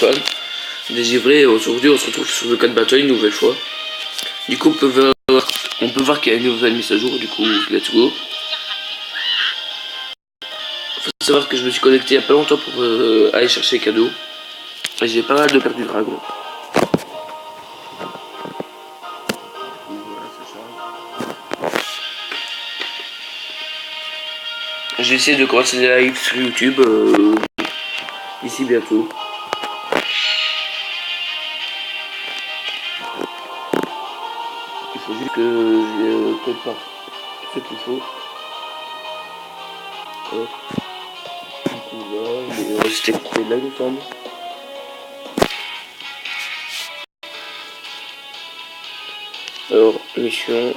Antoine, Désiré, et aujourd'hui on se retrouve sur le 4 Battle une nouvelle fois. Du coup on peut voir qu'il y a une nouvelle mise à jour, du coup let's go. Faut savoir que je me suis connecté il y a pas longtemps pour aller chercher les cadeaux. Et j'ai pas mal de pertes du dragon. Je vais essayer de commencer des lives sur YouTube d'ici bientôt. Il faut juste que je prépare ce qu'il faut. Hop. Du coup, voilà, je vais rester coupé là, il me semble. Alors, mission.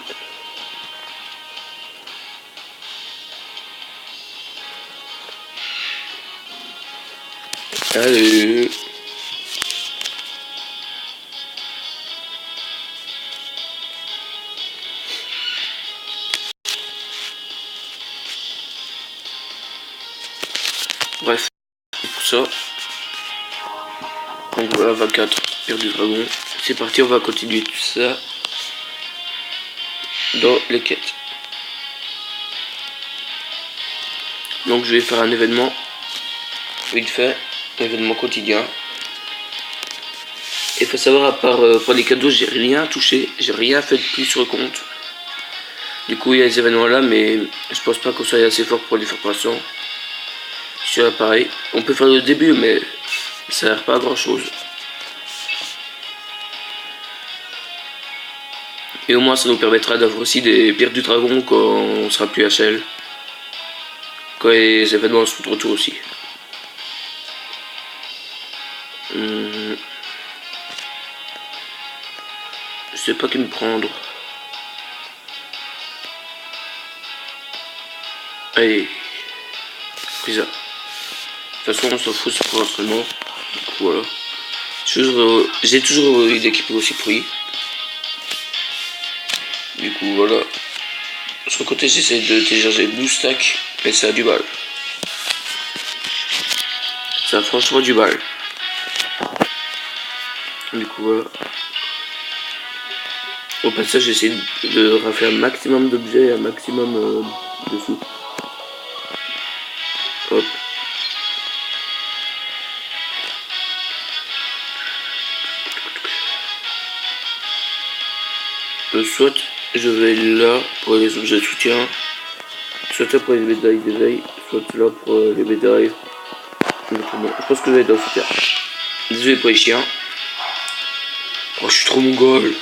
Allez. Bref, c'est pour ça. Donc voilà, 24, Pierre du Dragon. C'est parti, on va continuer tout ça dans les quêtes. Donc je vais faire un événement, vite fait, événement quotidien. Et faut savoir, à part pour les cadeaux, j'ai rien touché, j'ai rien fait de plus sur le compte. Du coup il y a les événements là, mais je pense pas qu'on soit assez fort pour les faire pour l'instant. Sur l'appareil, on peut faire le début, mais ça sert pas à grand chose. Et au moins ça nous permettra d'avoir aussi des pierres du dragon quand on sera plus HL. Quand les événements sont de retour aussi. Je sais pas qui me prendre. Allez. Pris ça. De toute façon on s'en fout, c'est pour l'entraînement. Du coup voilà. J'ai toujours eu d'équipe aussi pris. Du coup voilà. Sur le côté j'essaie de télécharger BlueStack, mais ça a du mal. Ça a franchement du mal. Du coup voilà. Au passage j'essaie de rafler un maximum d'objets et un maximum de sous. Hop. Soit je vais là pour les objets de soutien, soit là pour les médailles d'éveil, soit là pour les médailles. Je pense que je vais être dans le soutien. Désolé pour les chiens. Oh, je suis trop mongol.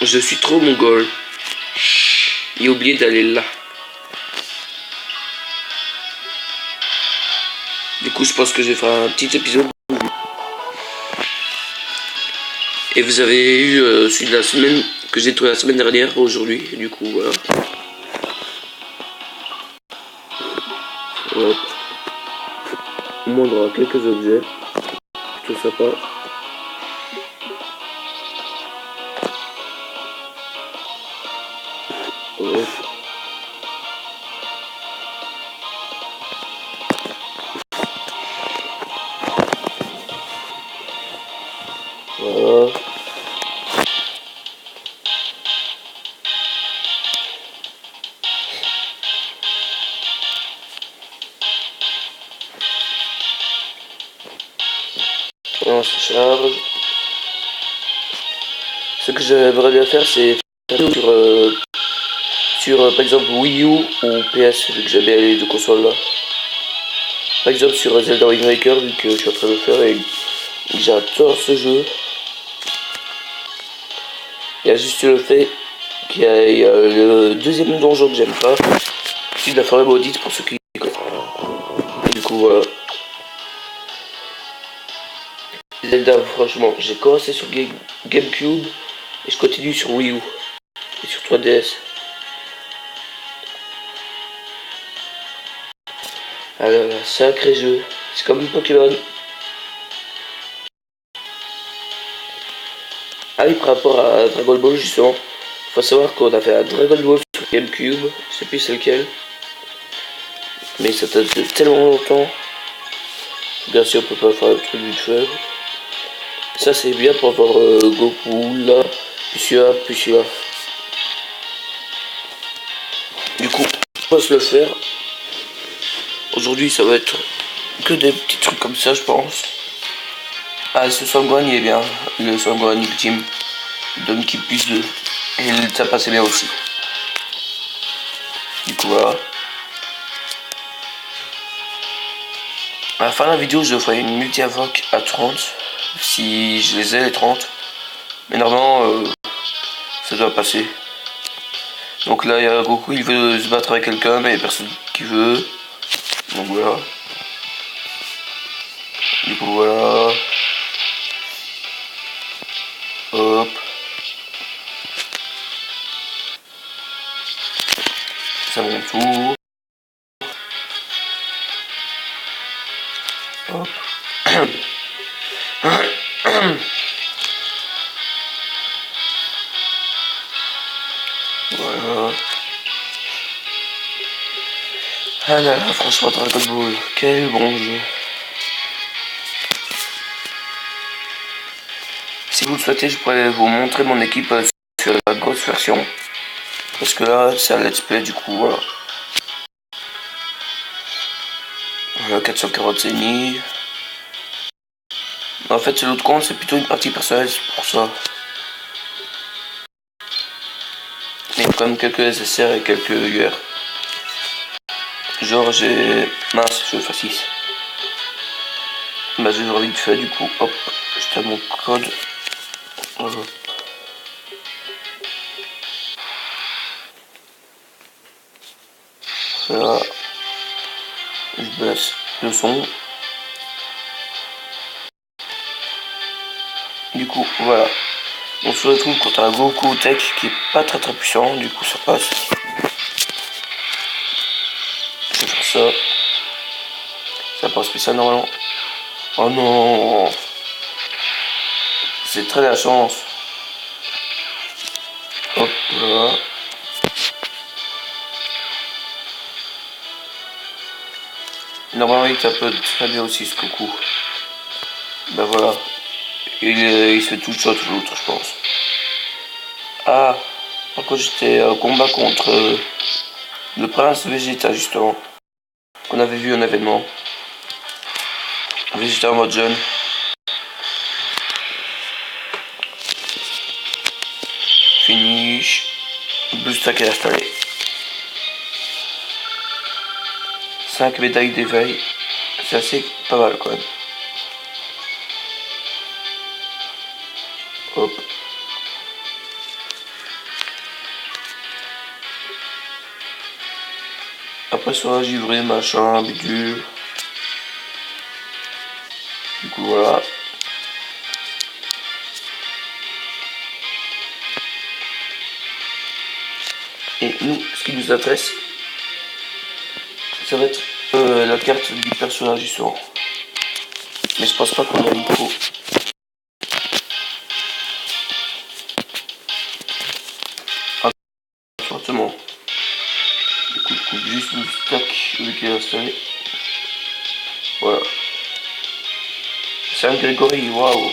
Je suis trop mongol. J'ai oublié d'aller là. Du coup, je pense que je vais faire un petit épisode. Et vous avez eu celui de la semaine que j'ai trouvé la semaine dernière aujourd'hui. Du coup, voilà. Hop. Au moins, on aura quelques objets. Plutôt sympa. Hop. Voilà. On se charge. Ce que j'aimerais bien faire, c'est faire sur par exemple Wii U ou PS, vu que j'aime bien les deux consoles là. Par exemple sur Zelda Wind Waker, vu que je suis en train de le faire et j'adore ce jeu. Il y a juste le fait qu'il y a le deuxième donjon que j'aime pas, celui de la forêt maudite pour ceux qui connaissent. Du coup voilà. Zelda, franchement, j'ai commencé sur GameCube et je continue sur Wii U et sur 3DS. Alors, sacré jeu, c'est comme Pokémon. Ah oui, par rapport à Dragon Ball justement, faut savoir qu'on a fait un Dragon Ball sur GameCube, je sais plus c'est lequel, mais ça date de tellement longtemps. Regarde si on peut pas faire le truc vite fait. Ça c'est bien pour avoir Goku là, puis celui-là, puis celui-là. Du coup, on va se le faire. Aujourd'hui ça va être que des petits trucs comme ça je pense. Ah ce Sangwan il est bien, le Sangwan ultime. Il donne qui plus de. Et ça passait bien aussi. Du coup voilà. À la fin de la vidéo je ferai une multi-invoque à 30. Si je les ai les 30. Mais normalement ça doit passer. Donc là il y a Goku, il veut se battre avec quelqu'un mais il n'y a personne qui veut. Donc voilà. Du coup voilà. Hop. Ça monte tout. Hop. Voilà. Ah là là, franchement Dragon Ball, quel bon jeu. Si vous le souhaitez, je pourrais vous montrer mon équipe sur la grosse version. Parce que là, c'est un let's play du coup, voilà. Voilà, 440 ennemis. En fait, c'est l'autre compte, c'est plutôt une partie personnelle, c'est pour ça. Il y a quand même quelques SSR et quelques UR. Genre, j'ai... Mince, je vais faire 6. Bah, je vais vite fait, du coup, hop, je tape mon code. Hop. Là, je baisse le son. Du coup, voilà. On se retrouve quand on a un Goku Tech qui est pas très puissant, du coup ça passe. Je vais faire ça. Ça passe spécial normalement. Oh non! C'est très la chance. Hop là. Normalement il tape très bien aussi ce Goku. Ben voilà. Il se fait tout shot l'autre je pense. Ah! Par contre j'étais au combat contre le prince Vegeta justement. Qu'on avait vu en événement. Vegeta en mode jeune. Finish. Boost stack est installé. 5 médailles d'éveil. C'est assez pas mal quand même. Hop. Après ça, givré, machin, bidule. Du coup voilà. Et nous, ce qui nous intéresse, ça va être la carte du personnage justement. Mais je pense pas qu'on a l'info. Fortement. Du coup, je coupe juste le stack vu qu'il est installé. Voilà. C'est un Grégory, waouh.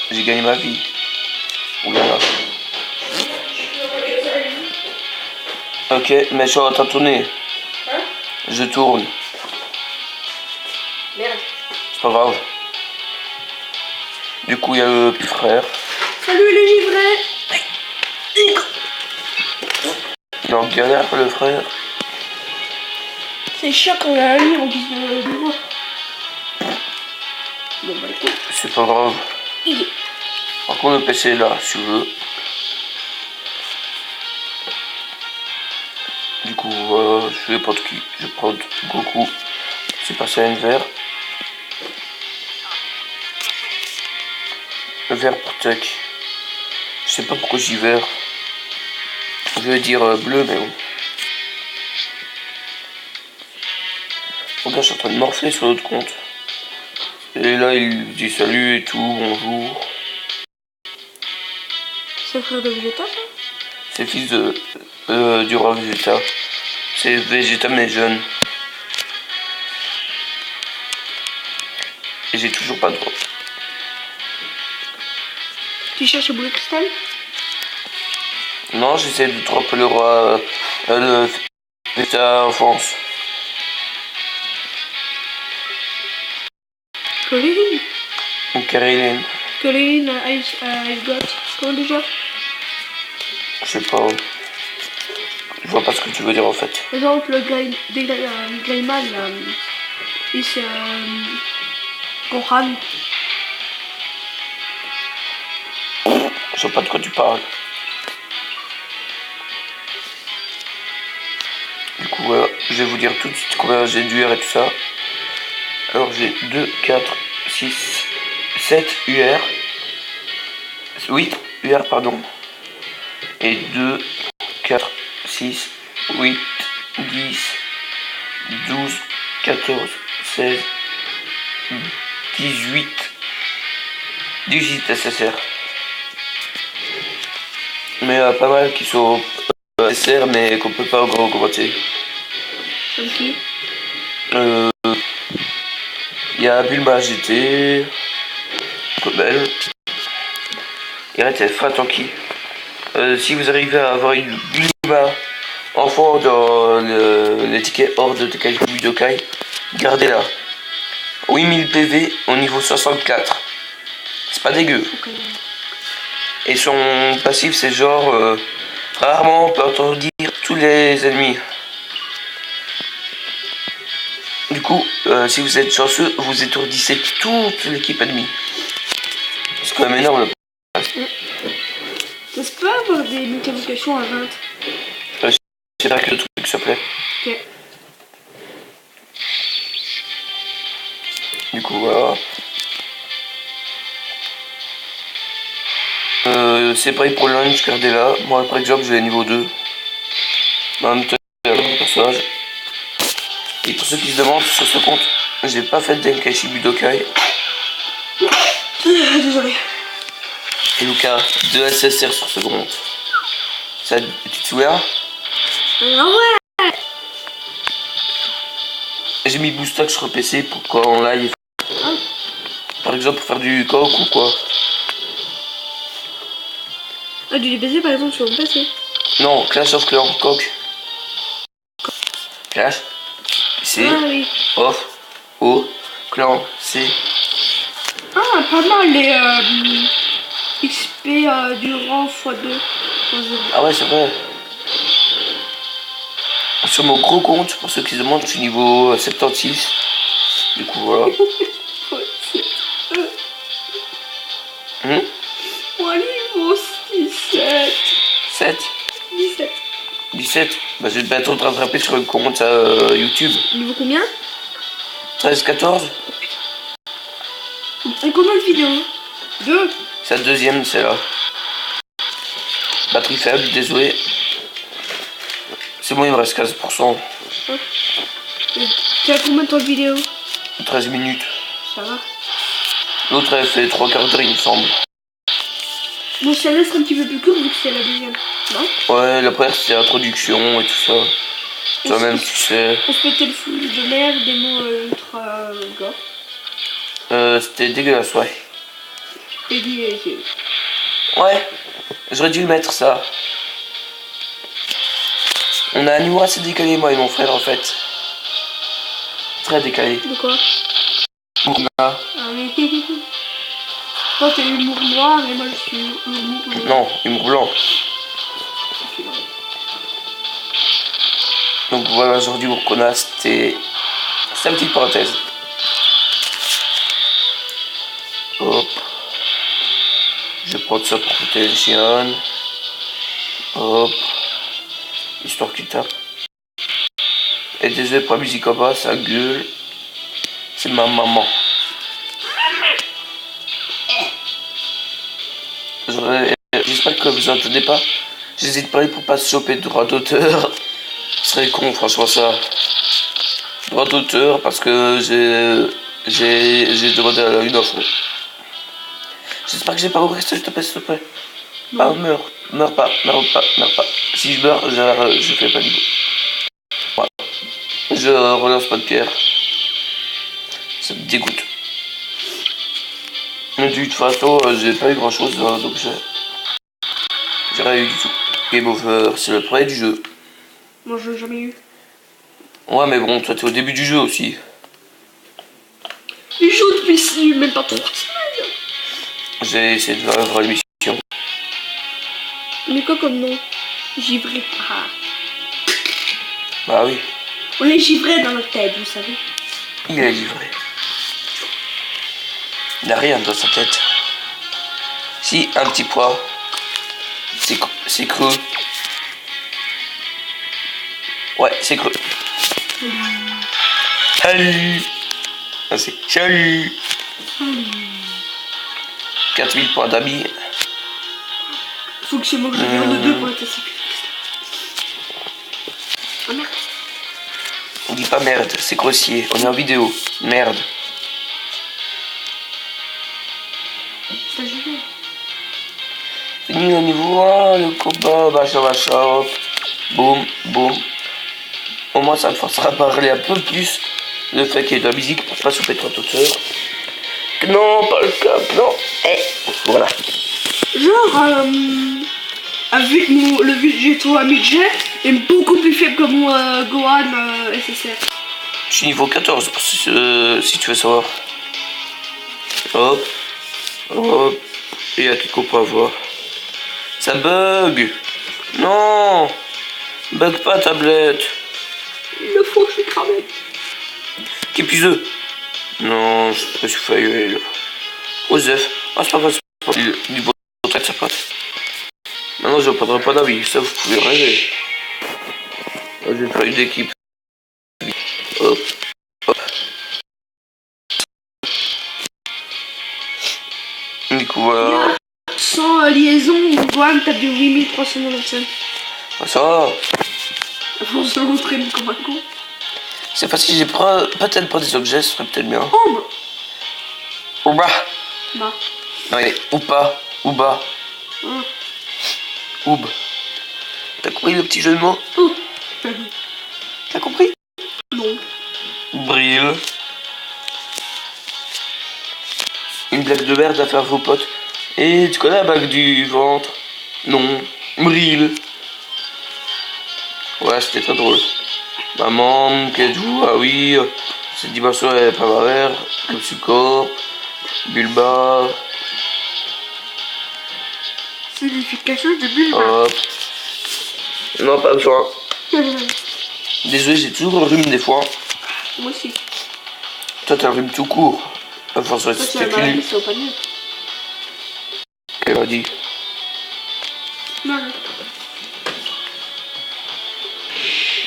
J'ai gagné ma vie. Oulala. Ok, mais je suis en train de tourner. Hein? Je tourne. Merde. C'est pas grave. Du coup, il y a le petit frère. Salut les livrets. Il est en galère, le frère. C'est chiant quand on a un lit en guise de voix. Bon, bah écoute. C'est pas grave. Par contre, le PC est là, si tu veux. Du coup, voilà, je vais prendre qui? Je vais prendre Goku. C'est passé à une vert. Le vert pour Tech. Je sais pas pourquoi j'y vert. Je vais dire bleu, mais bon. Regarde, je suis en train de morfler sur l'autre compte. Et là, il dit salut et tout, bonjour. C'est le frère de Vegeta, ça? C'est le fils du roi Vegeta. C'est Vegeta mais jeune. Et j'ai toujours pas de drop. Tu cherches le boule de cristal? Non, j'essaie de drop le roi. Le Vita enfance. Colline. Ou Caroline. Colline, I've got. Comment déjà? Je sais pas. Je vois pas ce que tu veux dire en fait. Par exemple, le Greyman, il se. Gohan. Je sais pas de quoi tu parles. Du coup, voilà, je vais vous dire tout de suite combien j'ai d'UR et tout ça. Alors, j'ai 2, 4, 6, 7 UR. 8 UR, pardon. Et 2, 4, 6, 8, 10, 12, 14, 16, 18, 18 SSR. Mais pas mal qui sont SSR mais qu'on peut pas augmenter. Comme qui? Il y a Bulma GT, Cobel, et RTF, Tanky. Si vous arrivez à avoir une Bulma enfant dans l'étiquette hors de Tekai Budokai, gardez-la. 8000 PV au niveau 64. C'est pas dégueu. Et son passif, c'est genre rarement on peut entendre dire tous les ennemis. Du coup, si vous êtes chanceux, vous étourdissez toute l'équipe ennemie. C'est quand même énorme. Ça se peut avoir des multiplications à 20. C'est vrai que le truc, s'il te plaît. Ok. Du coup, voilà. C'est pareil pour le lunch, gardez-la. Moi, par exemple, j'ai niveau 2. En même temps, mon personnage. Et pour ceux qui se demandent sur ce compte, j'ai pas fait de Tenkaichi Budokai. Désolé. Et Lucas, 2 SSR sur ce compte. Ça, tu te souviens? Ouais. J'ai mis Boostock sur le PC pour quoi en live. Par exemple, pour faire du coq ou quoi. Ah, du PC par exemple sur mon PC. Non, Clash of Clans, coq. Clash, C, Ah oui. off, O, clan, C. Ah, pas mal les XP du rang x2. Ah ouais, c'est vrai. Sur mon gros compte, pour ceux qui se demandent, je suis niveau 76. Du coup, voilà. Moi, niveau 17. 7, 17. 17. Bah, je vais bientôt te rattraper sur le compte YouTube. Niveau combien? 13, 14. Et combien de vidéos? 2. C'est la deuxième, c'est là. Batterie faible, désolé. C'est bon, il me reste 15%. Tu as combien de temps de vidéo? 13 minutes. Ça va. L'autre, elle fait 3 quarts d'heure, il me semble. Bon, celle-là sera un petit peu plus courte vu que c'est la deuxième. Non? Ouais, la première, c'était l'introduction et tout ça. Toi-même, tu sais. On se pétait le full de mer, des mots ultra gore. C'était dégueulasse, ouais. Et dit, Ouais, j'aurais dû le mettre, ça. On a un humour assez décalé, moi et mon frère, en fait. Très décalé. de quoi? On a... Ah oui. Toi, t'es humour noir et moi, je suis humour blanc. Non, humour blanc. Donc voilà, genre d'humour qu'on a, c'était... C'est une petite parenthèse. Hop. Je vais prendre ça pour protection. Hop. Histoire qu'il tape. Et désolé pour la musique en bas, ça gueule. C'est ma maman. J'espère que vous entendez pas. J'hésite pas pour pas se choper de droit d'auteur. Ce serait con, franchement, ça. Droit d'auteur parce que j'ai demandé une offre. J'espère que j'ai pas ouvert ça, je te plaît, s'il te plaît. Ah, meurs pas. Si je meurs, je fais pas de voilà. Je relance pas de pierre. Ça me dégoûte. Mais de toute façon, j'ai pas eu grand chose donc j'ai rien eu du tout. Game over, c'est le premier du jeu. Moi, je l'ai jamais eu. Ouais, mais bon, toi t'es au début du jeu aussi. Il joue depuis même pas 3 semaines. J'ai essayé de faire l'émission. Mais quoi comme nom? Givré. Ah. Bah oui, On est givré dans notre tête, vous savez. il est livré. Il n'a rien dans sa tête. Si, un petit pois. C'est creux. Ouais, c'est creux. Salut. Ah, c'est salut. 4000 points d'amis. Faut que je mange le viande de 2 pour être assez. Ah merde. On dit pas merde, c'est grossier. On est en vidéo. Merde. C'est génial. Fini le niveau 1, le combat, machin, hop. Boum, boum. Au moins ça me forcera à parler un peu plus le fait qu'il y ait de la musique pour pas souper trop d'auteur. Non, pas le cap, non. Voilà. Genre, avec le Végéto Amidjet est beaucoup plus faible que mon Gohan SSR. Je suis niveau 14 si tu veux savoir. Hop. Hop. Et il y a quelqu'un pour avoir. Ça bug. Non. Bug pas tablette. Il le faut, je suis cramé. Qui plus eux. Non, je me suis failli. Osef. Ah, c'est pas grave. Du bon traite sa patte. Maintenant, je ne prendrai pas d'avis. Ça, vous pouvez rêver. J'ai pas eu d'équipe. Hop. Hop. Du coup, voilà. Sans liaison, Gohan tape du 8395. Ah, ça va. On se l'entraîne comme un con. C'est facile, j'ai peut-être pas des objets, ce serait peut-être bien. Oh bah. Ou bas. Bah. Non, mais ou pas. Ou bas. Oub. T'as compris le petit jeu de mots? T'as compris? Non. Brille. Une blague de merde à faire vos potes. Et tu connais la bague du ventre? Non. Brille. Ouais, c'était très drôle. Maman, qu'êtes-vous? Ah oui, cette dimension elle est pas ma mère. Comme Sucor, Bulba. Signification de Bulba. Hop. Non, pas besoin. Désolé, j'ai toujours un rhume des fois. Moi aussi. Toi, t'as un rhume tout court. À force de Toi, tu as la maladie, c'est au panier. Qu'elle m'a dit. Non, non.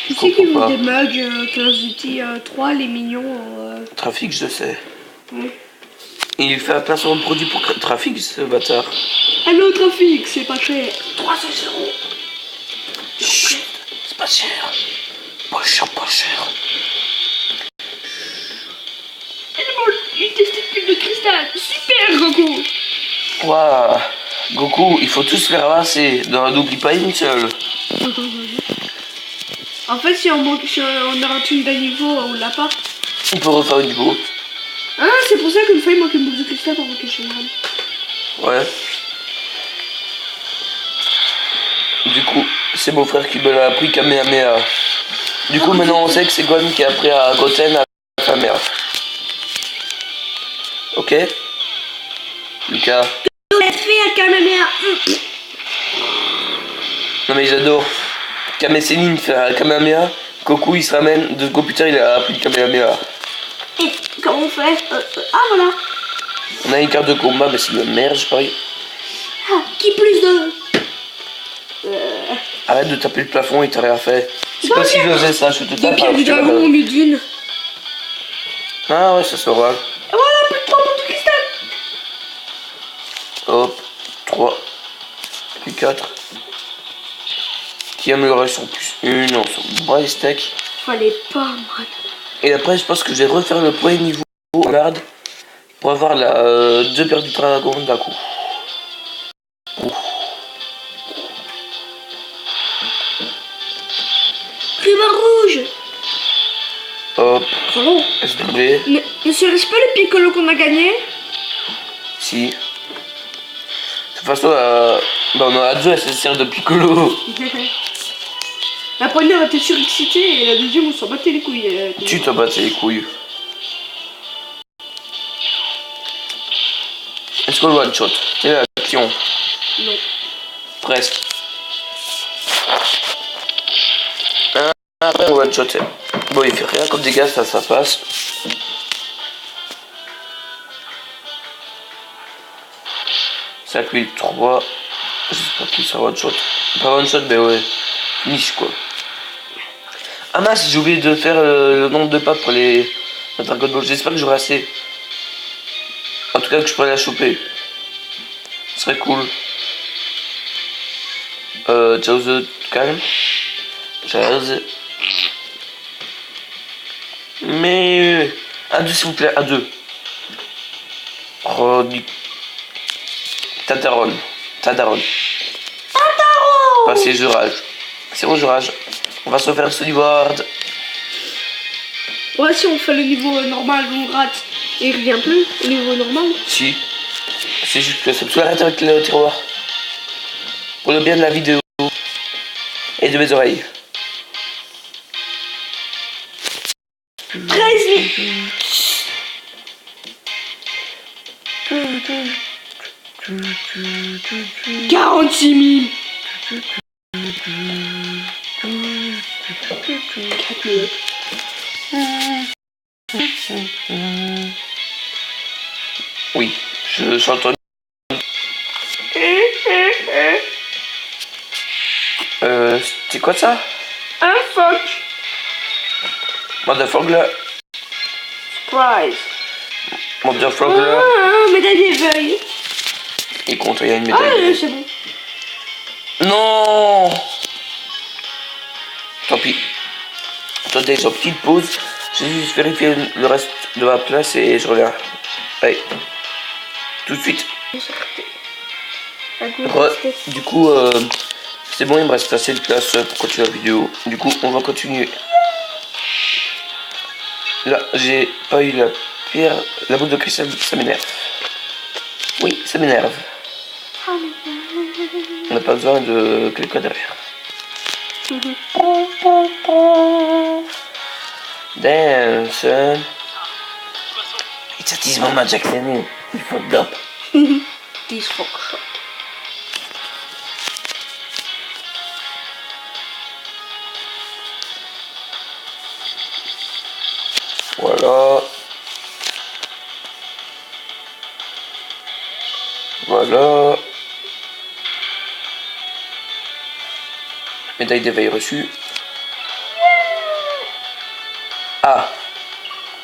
Tu sais qu'ils vendent des mugs Call of Duty 3, les mignons. Trafic, je sais. Oui. Il fait un placement de produit pour trafic, ce bâtard. Allô, trafic, c'est pas cher. 300 €. Chut, c'est pas cher. Pas cher, pas cher. Une testicule de cristal. Super, Goku. Waouh. Goku, il faut tous les ramasser. N'oublie pas une seule. En fait, si on aura une d'un niveau, on l'a pas. On peut refaire une niveau. Ah, c'est pour ça qu'une fois il manque une boule de cristal pour manquer chez moi. Ouais. Du coup, c'est mon frère qui me l'a appris Kamehameha. Du coup, maintenant on sait que c'est Gohan qui a appris à Goten à sa mère. Ok? Lucas. On a fait un Kamehameha. Non mais j'adore. Kame Sennin fait un Kamehameha. Goku il se ramène. 2 secondes plus tard il a appris le Kamehameha. Et comment on fait ah voilà. On a une carte de combat mais c'est de la merde je parie. Ah, qui plus de... Arrête de taper le plafond et t'as rien fait. C'est pas si je faisais ça, je te Des tape. pierres du dragon au Ludwin. Ah ouais ça se voit. Et voilà, plus de 3 boules de cristal. Hop, 3, puis 4. Qui améliorait son plus 1, non, son bras steak. Fallait pas, man. Et après, je pense que je vais refaire le premier niveau en garde pour avoir la 2 paires du dragon d'un coup. Ruban rouge. Hop, Pardon. SW. Ne serait-ce pas le piccolo qu'on a gagné? Si. De toute façon, bah on en a deux SSR de Piccolo. La première était surexcitée et la deuxième on s'en battait les couilles. Tu t'en battais les couilles. Est-ce qu'on le one shot? C'est la question. Non. Presque. Après on one shot. Bon il fait rien comme dégâts, ça passe. Ça appuie 3. J'espère qu'il sera one shot. Pas one shot mais ouais. Niche quoi. Ah mince, j'ai oublié de faire le nombre de pas pour les Dragon Ball. J'espère que j'aurai assez. En tout cas que je pourrais la choper. Ce serait cool. Jauze, calme. Jauze. Mais... Un 2 s'il vous plaît, un 2. Oh, Tataron. Tataron. Passez, je rage. C'est bon, je rage. On va se faire ce reward. Ouais, si on fait le niveau normal, on rate et il revient plus au niveau normal. Si. C'est juste que ça me arrête avec le tiroir. Pour le bien de la vidéo. Et de mes oreilles. 13 000. 46 000. 4 000. Oui, je chante. C'est quoi ça? Un phoque. Motherfucker. Surprise. Motherfucker. Ah, médaille d'éveil. Il compte, il y a une Ah, médaille. c'est bon. Non. Tant pis. Attendez, j'ai une petite pause. Je vais juste vérifier le reste de ma place et je reviens. Allez. Tout de suite. Du coup, c'est bon, il me reste assez de place pour continuer la vidéo. Du coup, on va continuer. Là, j'ai pas eu la pierre. La boule de cristal, ça m'énerve. Oui, ça m'énerve. On n'a pas besoin de quelqu'un derrière. Dance. It's a this moment, Jack Daniel. You fucked up. This fuck shot. Voilà. Voilà. Médaille d'éveil reçue. Ah,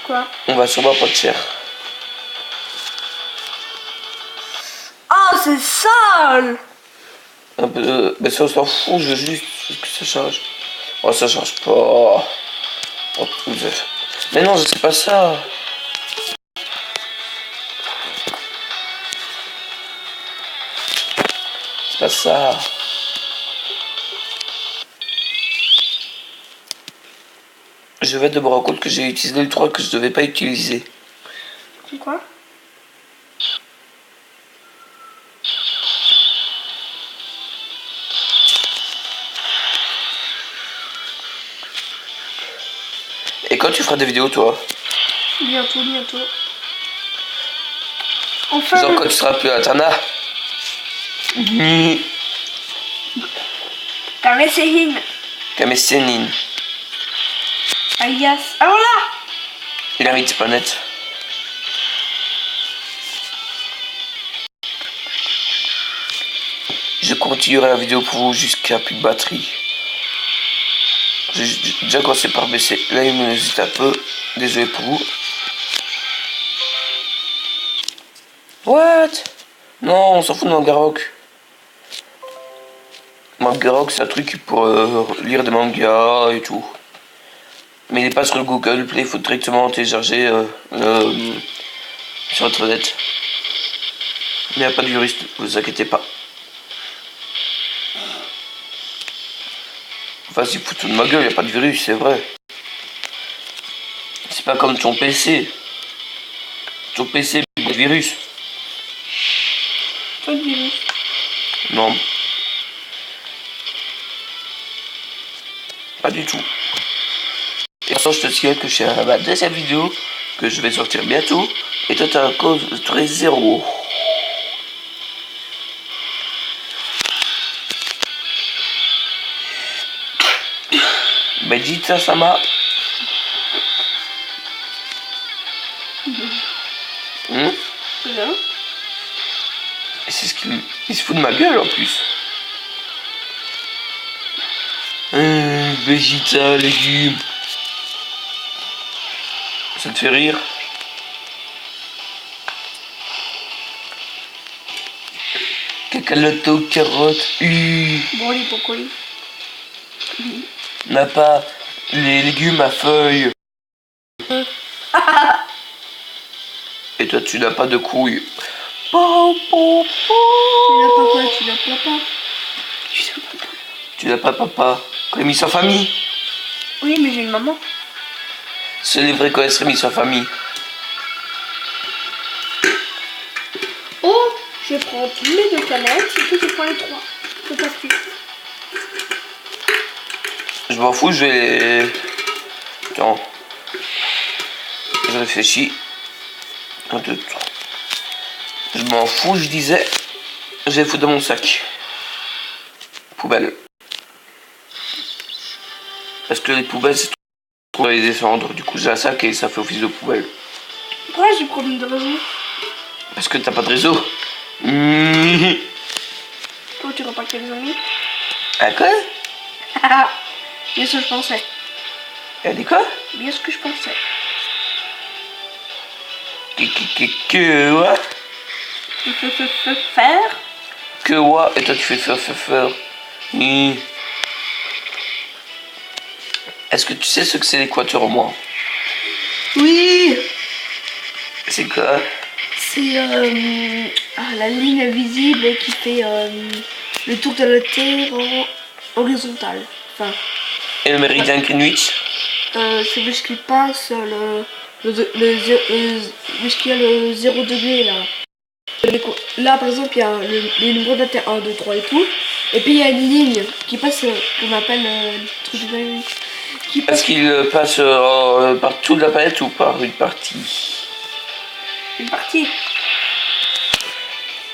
Quoi? on va sûrement pas de cher. Oh, c'est sale! Un peu. Mais ça, on s'en fout, je veux juste que ça charge. Oh, ça charge pas. Oh, mais non, c'est pas ça. C'est pas ça. Je vais de me rendre compte que j'ai utilisé le 3 que je devais pas utiliser. Quoi? Et quand tu feras des vidéos, toi? Bientôt, bientôt. Enfin. Genre quand tu seras plus à Tana. Kamesehin. Kamesenin. Alias. Alors là! Il a mis de planète. Je continuerai la vidéo pour vous jusqu'à plus de batterie. J'ai déjà commencé par baisser la luminosité un peu. Désolé pour vous. What? Non, on s'en fout de Mangarok. Mangarok, c'est un truc pour lire des mangas et tout. Mais il n'est pas sur le Google Play, il faut directement télécharger sur internet. Il n'y a pas de virus, ne vous inquiétez pas. Enfin, si foutu de ma gueule, il n'y a pas de virus, c'est vrai. C'est pas comme ton PC. Ton PC, il y a des virus. Pas de virus. Non. Pas du tout. Et maintenant, je te signale que je suis à ma deuxième vidéo que je vais sortir bientôt. Et toi, t'as un code 13-0. Vegeta Sama. Voilà. Et c'est ce qu'il il se fout de ma gueule en plus. Vegeta, légumes. Ça te fait rire? Cacaloto, carotte, Broli, brocoli. n'a pas les légumes à feuilles. Et toi, tu n'as pas de couilles. Tu n'as pas quoi? Tu n'as pas pas. Tu n'as pas papa. Rémi sa famille. Oui, mais j'ai une maman. C'est les vrais connaissent Rémi sa famille. Oh, je prends mes 2 canettes et toi tu prends les 3. C'est pas plus. Je m'en fous, je vais... Attends. Je réfléchis. 1, 2, 3. Je m'en fous, je disais. Je vais foutre dans mon sac. Poubelle. Parce que les poubelles, c'est trop à les descendre. Du coup, j'ai un sac et ça fait office de poubelle. Pourquoi j'ai problème de réseau? Parce que t'as pas de réseau. Toi tu repars avec les amis? Ah quoi? Bien ce que je pensais. Elle dit quoi? Bien ce que je pensais. Que what? Faire? Que what? Et toi tu fais faire. Est-ce que tu sais ce que c'est l'équateur au moins? Oui. C'est quoi? C'est la ligne visible qui fait le tour de la Terre en horizontal. Enfin, Et le méridien Greenwich? c'est où ce qui passe où est-ce qu'il y a le 0 degré là. Là par exemple il y a les numéros de la Terre 1, 2, 3 et tout. Et puis il y a une ligne qui passe, qu'on appelle le truc de qui Est-ce passe qu'il passe par toute la planète ou par une partie? une partie.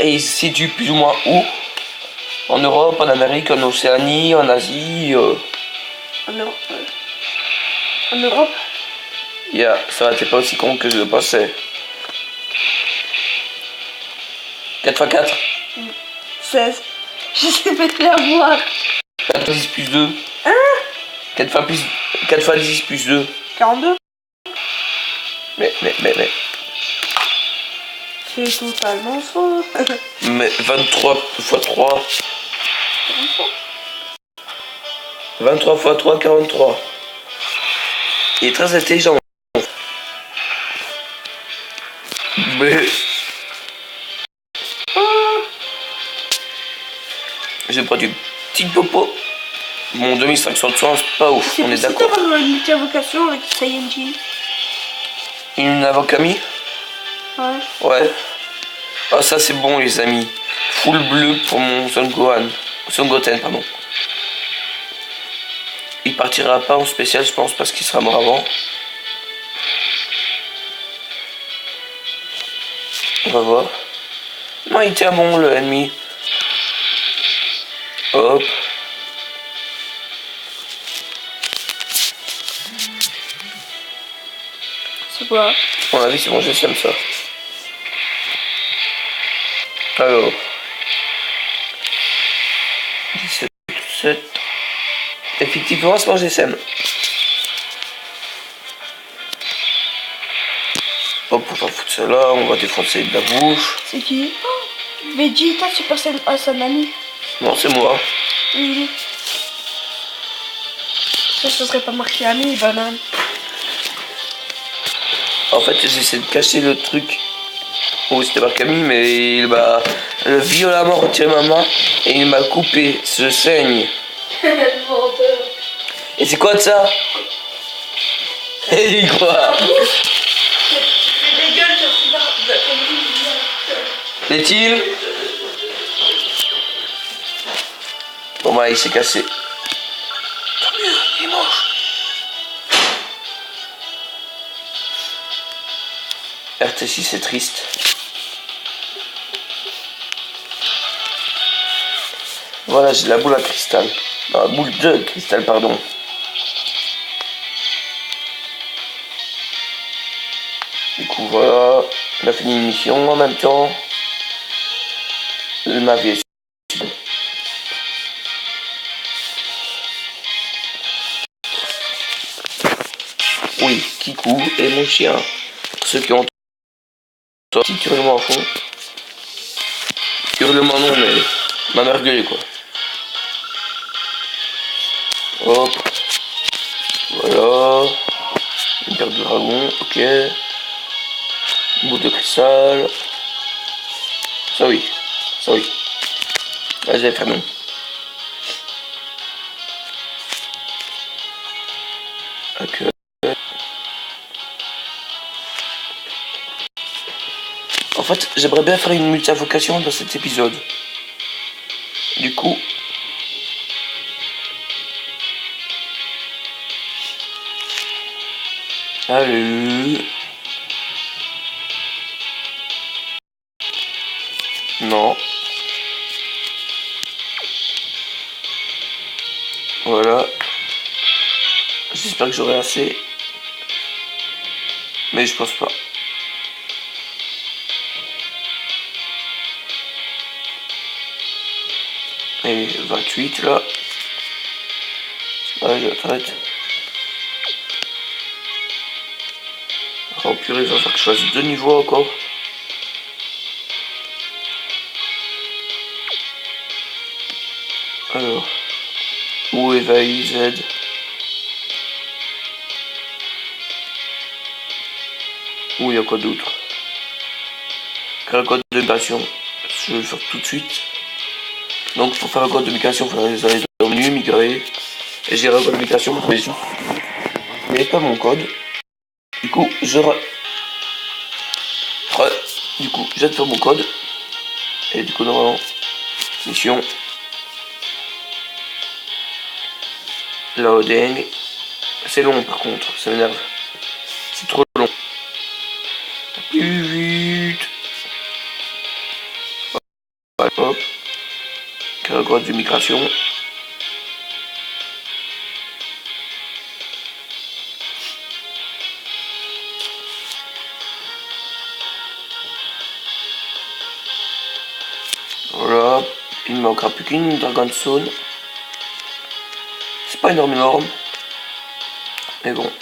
Et il se situe plus ou moins où? En Europe, en Amérique, en Océanie, en Asie En Europe. En Europe. Yeah, ça t'es pas aussi con que je le pensais. 4x4. 16. Je sais pas te la voir. 4 x 10 plus 2. Hein? 4 x 10 plus 2. 42. Mais. C'est totalement faux. Mais 23 x 3. 23 x 3, 43. Il est très intelligent. Mais... J'ai pris du petit popo. Mon 2500 de chance, pas ouf, on est d'accord. C'est d'avoir une multi-invocation avec Saiyajin. Une avocamie? Ouais. Ouais. Ah ça c'est bon les amis. Full bleu pour mon Son Gohan. Son Goten, pardon. Il partira pas en spécial je pense parce qu'il sera mort avant. On va voir. Non il tient bon le ennemi. Hop. C'est quoi? À mon avis c'est bon, j'aime ça. Alors. 17, 7. Effectivement, c'est mon GSM. Hop, on va foutre ça là, on va défoncer de la bouche. C'est qui? Oh, Vegeta Super Saiyan Asanami. Non, c'est moi. Oui. Ça serait pas marqué ami, banane. En fait, j'essaie de cacher le truc où c'était marqué Camille, mais il m'a violemment retiré ma main et il m'a coupé. Je saigne. Et c'est quoi de ça? Et il croit. Est-il? Ouais, il s'est cassé. Tant mieux, il est moche. RT6, c'est triste. Voilà, j'ai la boule à cristal. Non, la boule de cristal, pardon. Du coup, voilà. On a fini une mission en même temps. Ma vie est... Oui, Kikou et mon chien. Pour ceux qui ont petit hurlement à fond. Hurlement non, mais ma mère gueule quoi. Hop. Voilà. Une paire de dragons, ok. Une boule de cristal. Ça oui. Ça oui. Vas-y, fermons. Ok. En fait, j'aimerais bien faire une multi-invocation dans cet épisode. Du coup... Allez. Non. Voilà. J'espère que j'aurai assez. Mais je pense pas. Et 28 là. Ouais, je traite. Oh purée, il va falloir que je fasse 2 niveaux encore. Alors. Où éveille Z? Où il y a quoi d'autre? Créer un code de migration. Je vais le faire tout de suite. Donc pour faire un code de migration, il faudrait aller dans le menu, migrer. Et j'ai un code de migration pour les sous. Mais pas mon code. Du coup, du coup, j'aide sur mon code. Et du coup, normalement, mission. Loading. C'est long par contre, ça m'énerve. C'est trop long. Plus vite. Hop. Créer un code de migration. Voilà. Il ne manquera plus qu'une Dragon Zone. C'est pas énorme. Mais bon.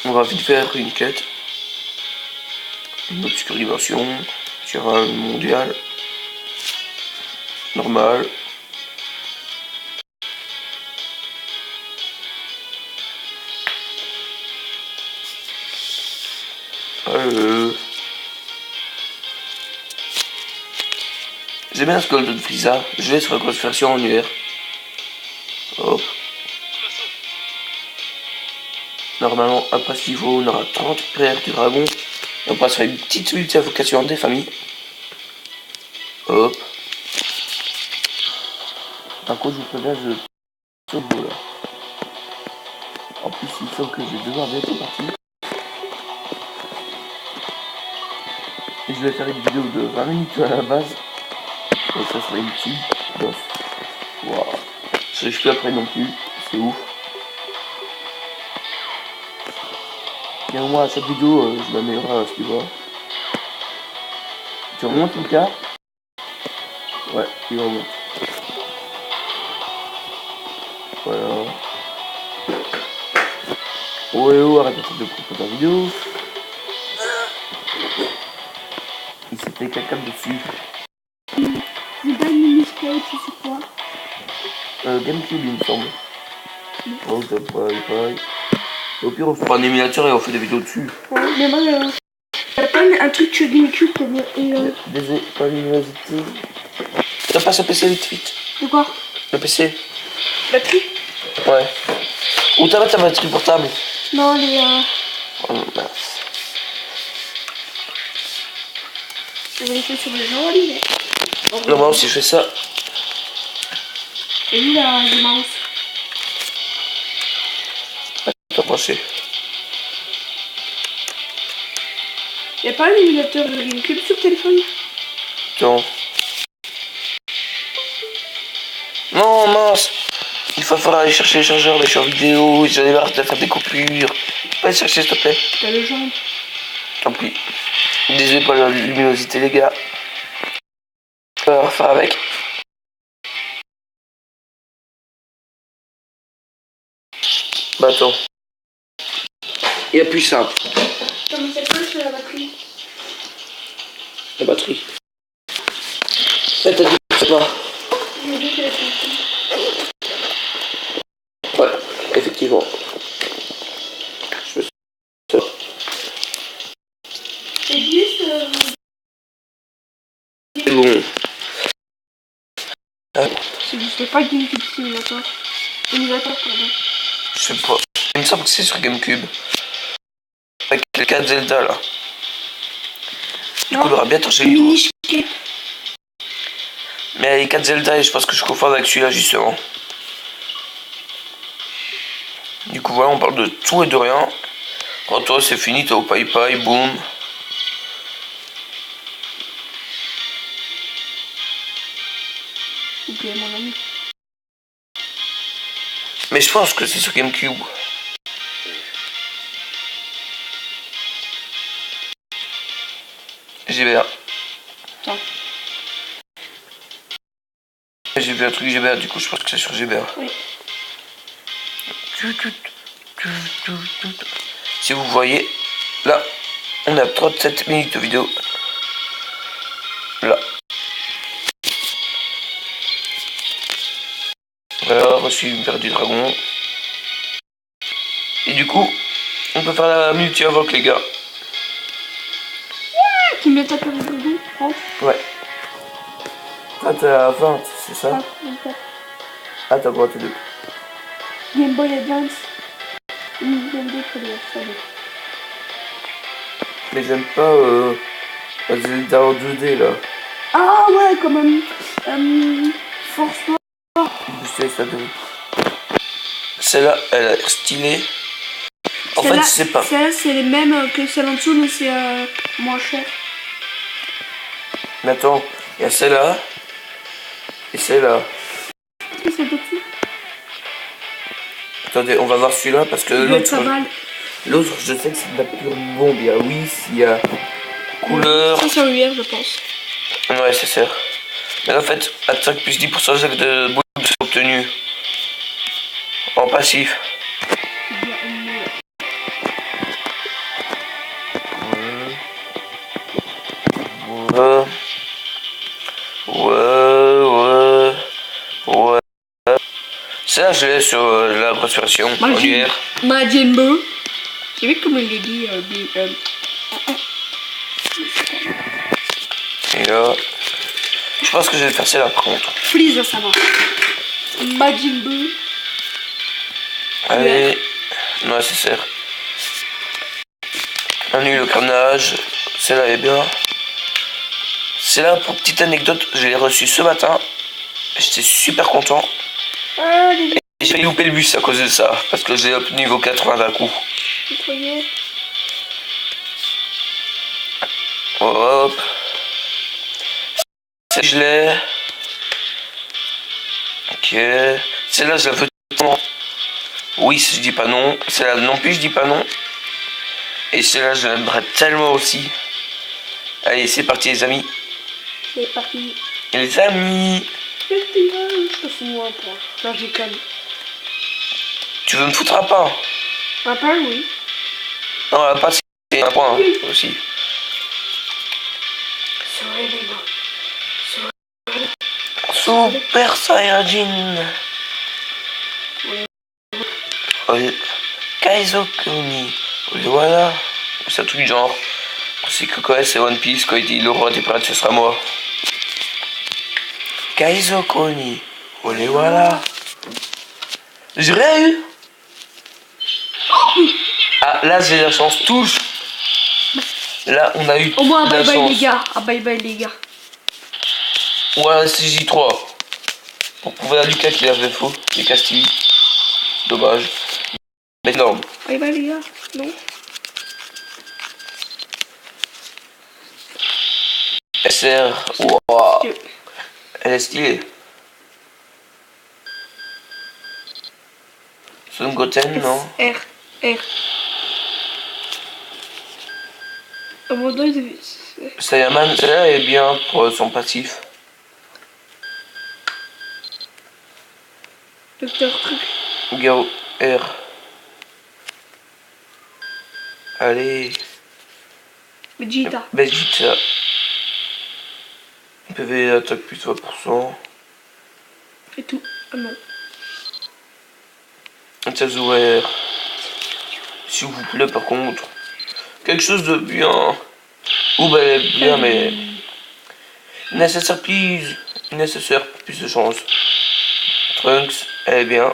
On va vite faire une quête. Une obscure dimension. Sur un mondial. Normal. J'aime bien ce Golden Frieza. Je vais sur la grosse version en UR. Hop. Normalement, après ce niveau, on aura 30 paires du dragon. Et on passera une petite multi-invocation des familles. Hop. Par contre, je vous préviens, je saute là. En plus, il faut que je vais devoir bientôt partir. Et je vais faire une vidéo de 20 minutes à la base. Et ça sera une petite bof. Waouh. Je suis plus après non plus. C'est ouf. Et moi, à chaque vidéo, je m'améliore à ce niveau. Tu remontes le cas? Ouais, il remonte. Voilà. Oh, arrête de couper ta vidéo. Il s'est fait caca dessus. C'est pas une mini-skate, c'est quoi? Gamecube, il me semble. Oh, t'as pas. Au pire, on fait pas un émulateur et on fait des vidéos dessus. Ouais, mais moi, y'a pas un truc sur Gamecube comme. Désolé, pas l'université. T'as pas ce PC vite. De quoi? Le PC. Batterie? Ouais. Ou t'as ta batterie portable? Non, les. Oh mince. vérifier sur les gens, lui. Normalement, si je fais ça, Et lui, là, le mouse. t'as branché. Y'a pas un émulateur de GameCube sur le téléphone? Non. Non, mince. Il va falloir aller chercher les chargeurs, les jeux vidéo, j'en ai marre de faire des coupures. Tu peux aller chercher, s'il te plaît? T'as le genre. Tant pis. Désolé pour la luminosité, les gars. On va faire avec. Bah attends. Il y a plus simple. Attends, mais c'est quoi sur la batterie? La batterie. Là, t'as dit que c'est pas. J'ai dit que la batterie. Ouais, effectivement. Je me suis... Et 10, C'est bon. c'est pas GameCube Simulator. Simulator, pardon. Je sais pas. Il me semble que c'est sur GameCube. Avec les 4 Zelda là. Du coup, il aura bien torché les Mini Skate. Mais les 4 Zelda, je pense que je confonds avec celui-là justement. Du coup, voilà, on parle de tout et de rien. Quand toi, c'est fini, t'es au paille-paille, boum. Ok, mon ami. Mais je pense que c'est sur GameCube. GBA. Attends. J'ai vu un truc GBA, du coup, je pense que c'est sur GBA. Oui. Si vous voyez, là, on a 37 minutes de vidéo. Là. Voilà, reçu une paire du dragon. Et du coup, on peut faire la multi-invoque, les gars. Tu me tapes le dragon? Ouais. Ah, t'as 20, c'est ça? Ah, t'as quoi, t'es deux. Game Boy Advance. Nintendo 3DS. Mais j'aime pas la Zelda en 2D, là. Ah ouais, comme Force Noire. Booster ça de... Celle-là, elle a l'air stylée. En fait, c'est pas... Celle-là, c'est les mêmes que celle en dessous, mais c'est moins cher. Mais attends, il y a celle-là. Et celle-là. Et c'est dessus. Attendez, on va voir celui-là parce que l'autre... L'autre, je sais que c'est de la pure bombe. Il y a Whis, il y a couleur. Ça, c'est en UR, je pense. Ouais, c'est sûr. Mais en fait, attaque plus 10% de bonus obtenu. En passif. Ouais. Ça, je l'ai sur la grosse version en UR. Majin Buu. J'ai vu comment il est dit. Et là, je pense que je vais faire celle-là contre. Please, ça va. Majin Buu. Allez, non, c'est sûr. Annule le carnage. Celle-là est bien. Celle-là, pour petite anecdote, je l'ai reçue ce matin. J'étais super content. Et j'ai loupé le bus à cause de ça. Parce que j'ai up niveau 80 d'un coup. Hop. Je l'ai. Ok. Celle-là, je la veux tellement. Oui, je dis pas non. Celle-là non plus, je dis pas non. Et celle-là, je l'aimerais tellement aussi. Allez, c'est parti, les amis. C'est parti. Les amis. Je te fous un point. Non, j'ai calme. Tu veux me foutre un pain? Un pain, oui. Non, un pain, c'est un point hein, aussi. Super Saiyajin. Kaizo Kuni. Voilà. C'est un truc du genre. C'est que quoi, c'est One Piece quand il dit le roi des pirates, ce sera moi. Kaizo Kuni. Olé voilà. J'ai rien eu. Ah, là j'ai la chance. Touche. Là, on a eu Au moins, la bye bye chance. les gars. Ah, bye bye les gars. Voilà, c'est J3. Pour prouver à Lucas qu'il avait faux. Lucas Stevie. Dommage. Mais énorme. Bye bye les gars. Non. SR. Wow. Elle est stylée. Son Goten, non? R. R. À mon donné, Saiyaman, celle-là est bien pour son passif. Docteur Truc. Garo R. Allez. Vegeta. Vegeta. PV attaque plus 20%. Et tout. Ah non. Tazouer. S'il vous plaît, par contre. Quelque chose de bien. Ou bah, elle est bien, mais. Nécessaire, please. Nécessaire, plus de chance. Trunks, elle est bien.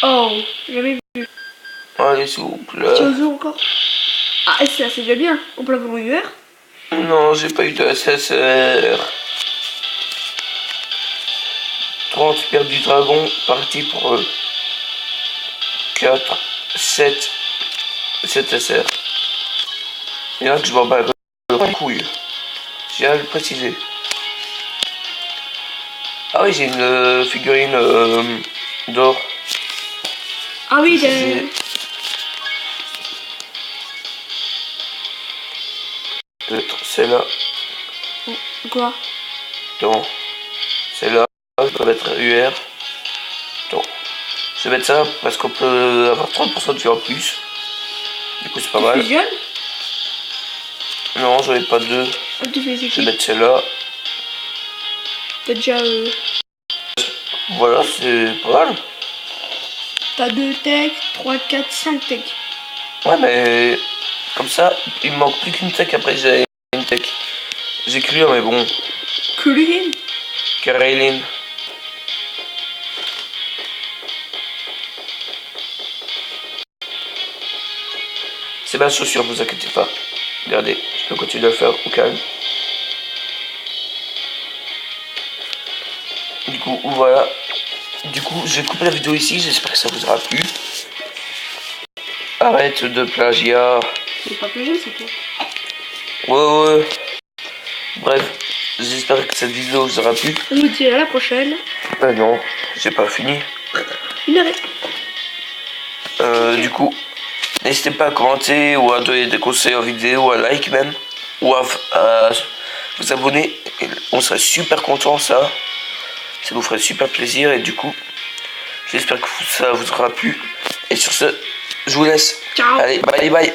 Oh, j'avais vu. Allez, s'il vous plaît. Chozo encore. Ah, SR, c'est déjà bien. On peut l'avoir UR. Non, j'ai pas eu de SSR. 30 pertes du dragon, parti pour 4, 7, 7 SR. Et là que je m'en bats les couilles. J'ai à le préciser. Ah oui, j'ai une figurine d'or. Ah oui, J'ai- Peut-être celle-là. Quoi? Non. Celle-là, je peux mettre UR. Non. Je vais mettre ça parce qu'on peut avoir 30% de vie en plus. Du coup, c'est pas mal. Fusion? Non, j'en ai pas deux. Ah, tu fais Je vais équipe. mettre celle-là. T'as déjà. Voilà, c'est pas mal. T'as 2 techs, 3, 4, 5 techs. Ouais, mais comme ça, il me manque plus qu'une tech. Après, j'ai une tech. J'ai cru, mais bon. Kulin? Karelin. C'est ma chaussure, vous inquiétez pas. Regardez, je peux continuer à le faire au calme. Du coup, voilà. Du coup, je coupe la vidéo ici. J'espère que ça vous aura plu. Arrête de plagiat. C'est pas plagiat, c'est toi. Ouais. Bref, j'espère que cette vidéo vous aura plu. On vous dit à la prochaine. Ah non, j'ai pas fini. Une arrêt. Du coup, n'hésitez pas à commenter ou à donner des conseils en vidéo, à like même, ou à vous abonner. On serait super content, ça nous ferait super plaisir. Et du coup, j'espère que ça vous aura plu. Et sur ce, je vous laisse. Ciao. Allez, bye bye.